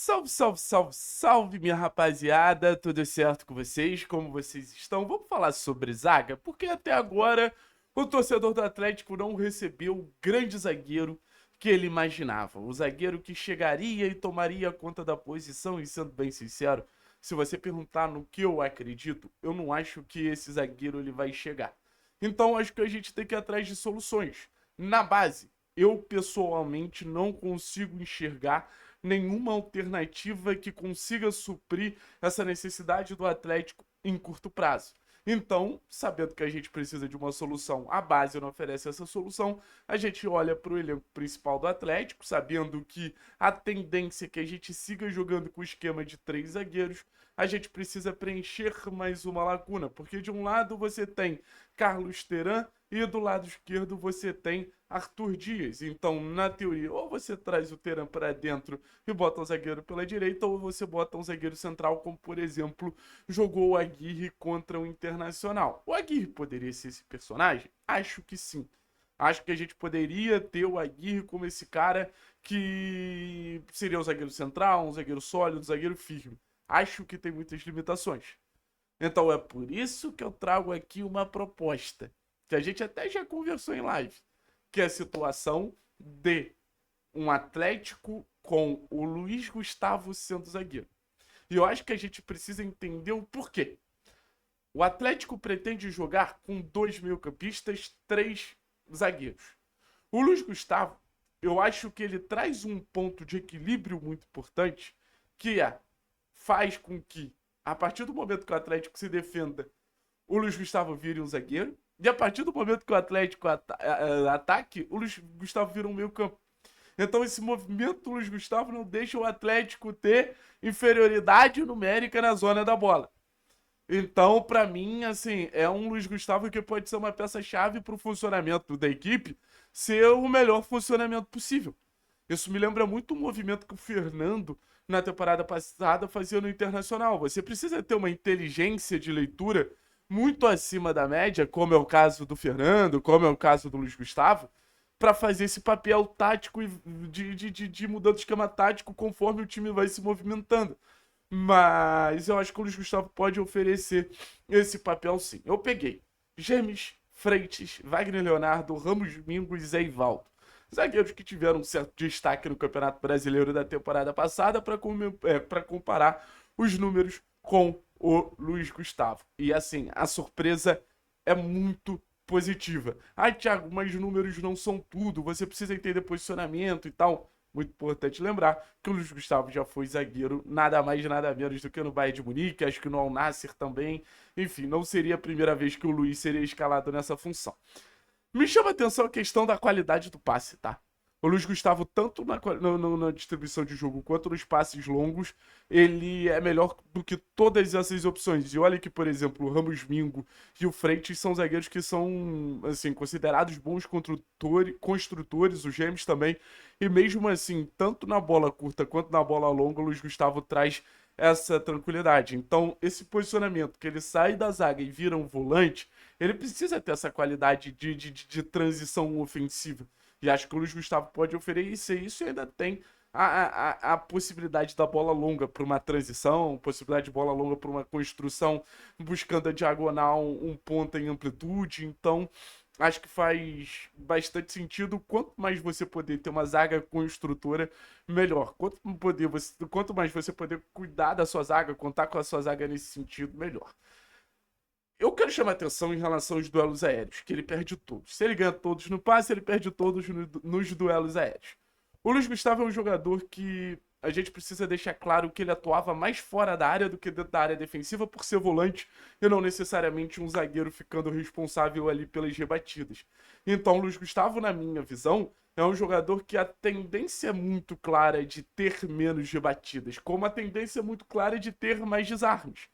Salve, salve, salve, salve, minha rapaziada, tudo certo com vocês? Como vocês estão? Vamos falar sobre zaga? Porque até agora o torcedor do Atlético não recebeu o grande zagueiro que ele imaginava. O zagueiro que chegaria e tomaria conta da posição, e sendo bem sincero, se você perguntar no que eu acredito, eu não acho que esse zagueiro ele vai chegar. Então acho que a gente tem que ir atrás de soluções. Na base, eu pessoalmente não consigo enxergar nenhuma alternativa que consiga suprir essa necessidade do Atlético em curto prazo. Então, sabendo que a gente precisa de uma solução, a base não oferece essa solução, a gente olha para o elenco principal do Atlético, sabendo que a tendência é que a gente siga jogando com o esquema de 3 zagueiros, a gente precisa preencher mais uma lacuna, porque de um lado você tem Carlos Teran e do lado esquerdo você tem Arthur Dias. Então, na teoria, ou você traz o Teran para dentro e bota um zagueiro pela direita, ou você bota um zagueiro central, como por exemplo, jogou o Aguirre contra o Internacional. O Aguirre poderia ser esse personagem? Acho que sim. Acho que a gente poderia ter o Aguirre como esse cara que seria um zagueiro central, um zagueiro sólido, um zagueiro firme. Acho que tem muitas limitações. Então é por isso que eu trago aqui uma proposta, que a gente até já conversou em live, que é a situação de um Atlético com o Luiz Gustavo sendo zagueiro. E eu acho que a gente precisa entender o porquê. O Atlético pretende jogar com 2 meio-campistas, 3 zagueiros. O Luiz Gustavo, eu acho que ele traz um ponto de equilíbrio muito importante, que faz com que, a partir do momento que o Atlético se defenda, o Luiz Gustavo vire um zagueiro, e a partir do momento que o Atlético ataque, o Luiz Gustavo vira um meio-campo. Então esse movimento do Luiz Gustavo não deixa o Atlético ter inferioridade numérica na zona da bola. Então, pra mim, assim, é um Luiz Gustavo que pode ser uma peça-chave pro funcionamento da equipe ser o melhor funcionamento possível. Isso me lembra muito o movimento que o Fernando, na temporada passada, fazia no Internacional. Você precisa ter uma inteligência de leitura muito acima da média, como é o caso do Fernando, como é o caso do Luiz Gustavo, para fazer esse papel tático de mudando o esquema tático conforme o time vai se movimentando. Mas eu acho que o Luiz Gustavo pode oferecer esse papel sim. Eu peguei James, Freitas, Wagner Leonardo, Ramos Mingo e Zé Ivaldo. Zagueiros que tiveram um certo destaque no Campeonato Brasileiro da temporada passada para comparar os números com o Luiz Gustavo. E assim, a surpresa é muito positiva. Ah, Thiago, mas números não são tudo, você precisa entender posicionamento e tal. Muito importante lembrar que o Luiz Gustavo já foi zagueiro, nada mais nada menos do que no Bayern de Munique, acho que no Al Nassr também. Enfim, não seria a primeira vez que o Luiz seria escalado nessa função. Me chama a atenção a questão da qualidade do passe, tá? O Luiz Gustavo, tanto na distribuição de jogo quanto nos passes longos, ele é melhor do que todas essas opções. E olha que, por exemplo, o Ramos Mingo e o Freitas são zagueiros que são, assim, considerados bons construtores, o James também. E mesmo assim, tanto na bola curta quanto na bola longa, o Luiz Gustavo traz essa tranquilidade. Então, esse posicionamento que ele sai da zaga e vira um volante, ele precisa ter essa qualidade de transição ofensiva. E acho que o Luiz Gustavo pode oferecer isso e ainda tem a possibilidade da bola longa para uma transição, possibilidade de bola longa para uma construção, buscando a diagonal, um ponta em amplitude. Então, acho que faz bastante sentido. Quanto mais você poder ter uma zaga construtora, melhor. Quanto mais você poder cuidar da sua zaga, contar com a sua zaga nesse sentido, melhor. Eu quero chamar atenção em relação aos duelos aéreos, que ele perde todos. Se ele ganha todos no passe, ele perde todos nos duelos aéreos. O Luiz Gustavo é um jogador que a gente precisa deixar claro que ele atuava mais fora da área do que dentro da área defensiva por ser volante e não necessariamente um zagueiro ficando responsável ali pelas rebatidas. Então, o Luiz Gustavo, na minha visão, é um jogador que a tendência é muito clara de ter menos rebatidas, como a tendência é muito clara de ter mais desarmes.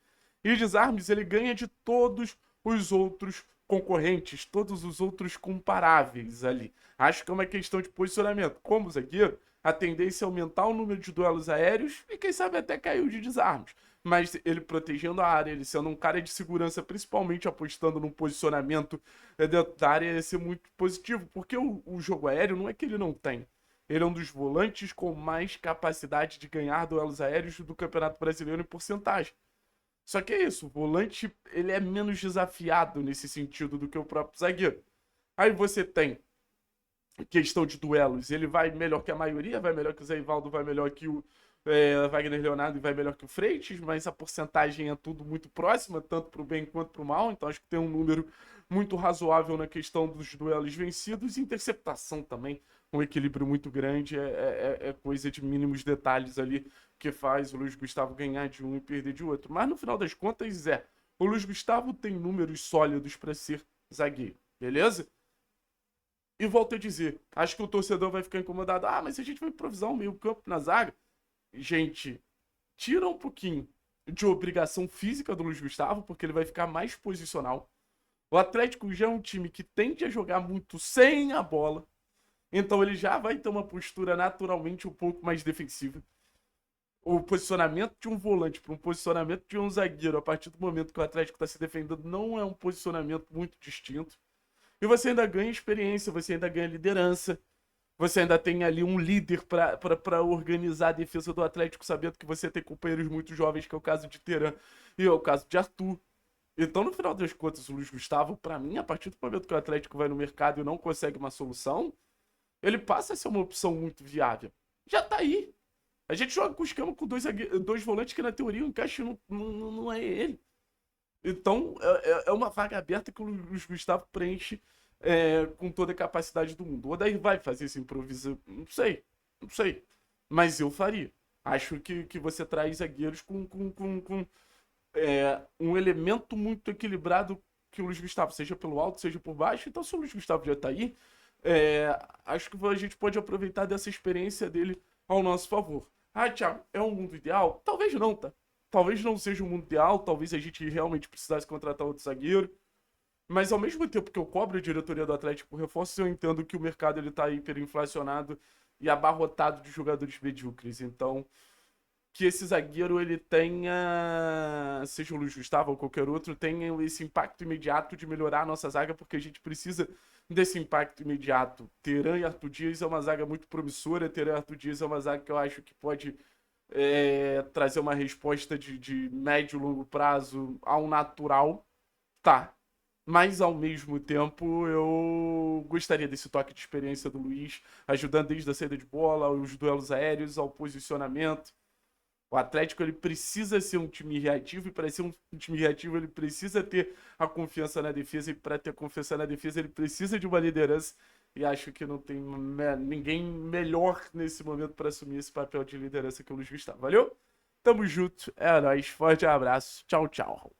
E desarmes ele ganha de todos os outros concorrentes, todos os outros comparáveis ali. Acho que é uma questão de posicionamento. Como zagueiro, a tendência é aumentar o número de duelos aéreos e quem sabe até cair o de desarmes. Mas ele protegendo a área, ele sendo um cara de segurança, principalmente apostando num posicionamento dentro da área, ia ser muito positivo. Porque o jogo aéreo não é que ele não tem. Ele é um dos volantes com mais capacidade de ganhar duelos aéreos do Campeonato Brasileiro em porcentagem. Só que é isso, o volante ele é menos desafiado nesse sentido do que o próprio zagueiro. Aí você tem questão de duelos, ele vai melhor que a maioria, vai melhor que o Zé Ivaldo, vai melhor que o Wagner Leonardo e vai melhor que o Freitas, mas a porcentagem é tudo muito próxima, tanto para o bem quanto para o mal, então acho que tem um número muito razoável na questão dos duelos vencidos, e interceptação também, um equilíbrio muito grande, é coisa de mínimos detalhes ali que faz o Luiz Gustavo ganhar de um e perder de outro. Mas no final das contas, o Luiz Gustavo tem números sólidos para ser zagueiro, beleza? E volto a dizer, acho que o torcedor vai ficar incomodado. Ah, mas a gente vai improvisar um meio-campo na zaga. Gente, tira um pouquinho de obrigação física do Luiz Gustavo, porque ele vai ficar mais posicional. O Atlético já é um time que tende a jogar muito sem a bola. Então ele já vai ter uma postura naturalmente um pouco mais defensiva. O posicionamento de um volante para um posicionamento de um zagueiro, a partir do momento que o Atlético está se defendendo, não é um posicionamento muito distinto. E você ainda ganha experiência, você ainda ganha liderança. Você ainda tem ali um líder para organizar a defesa do Atlético, sabendo que você tem companheiros muito jovens, que é o caso de Teran e é o caso de Arthur. Então, no final das contas, o Luiz Gustavo, para mim, a partir do momento que o Atlético vai no mercado e não consegue uma solução, ele passa a ser uma opção muito viável. Já tá aí. A gente joga com o esquema com dois volantes que, na teoria, o encaixe não é ele. Então, é uma vaga aberta que o Luiz Gustavo preenche com toda a capacidade do mundo. O Odair vai fazer esse improviso? Não sei, não sei. Mas eu faria. Acho que você traz zagueiros com um elemento muito equilibrado que o Luiz Gustavo, seja pelo alto, seja por baixo. Então, se o Luiz Gustavo já tá aí, acho que a gente pode aproveitar dessa experiência dele ao nosso favor. Ah, Thiago, é um mundo ideal? Talvez não, tá? Talvez não seja um mundo ideal, talvez a gente realmente precisasse contratar outro zagueiro. Mas ao mesmo tempo que eu cobro a diretoria do Atlético por reforços, eu entendo que o mercado ele tá hiperinflacionado e abarrotado de jogadores medíocres. Então, que esse zagueiro ele tenha, seja o Luiz Gustavo ou qualquer outro, tenha esse impacto imediato de melhorar a nossa zaga, porque a gente precisa desse impacto imediato. Teran e Arthur Dias é uma zaga muito promissora, Teran e Arthur Dias é uma zaga que eu acho que pode trazer uma resposta de médio e longo prazo ao natural, tá. Mas ao mesmo tempo eu gostaria desse toque de experiência do Luiz, ajudando desde a saída de bola, aos duelos aéreos, ao posicionamento. O Atlético ele precisa ser um time reativo, e para ser um time reativo ele precisa ter a confiança na defesa, e para ter confiança na defesa ele precisa de uma liderança, e acho que não tem ninguém melhor nesse momento para assumir esse papel de liderança que o Luiz Gustavo. Valeu? Tamo junto, é nóis, forte abraço, tchau, tchau.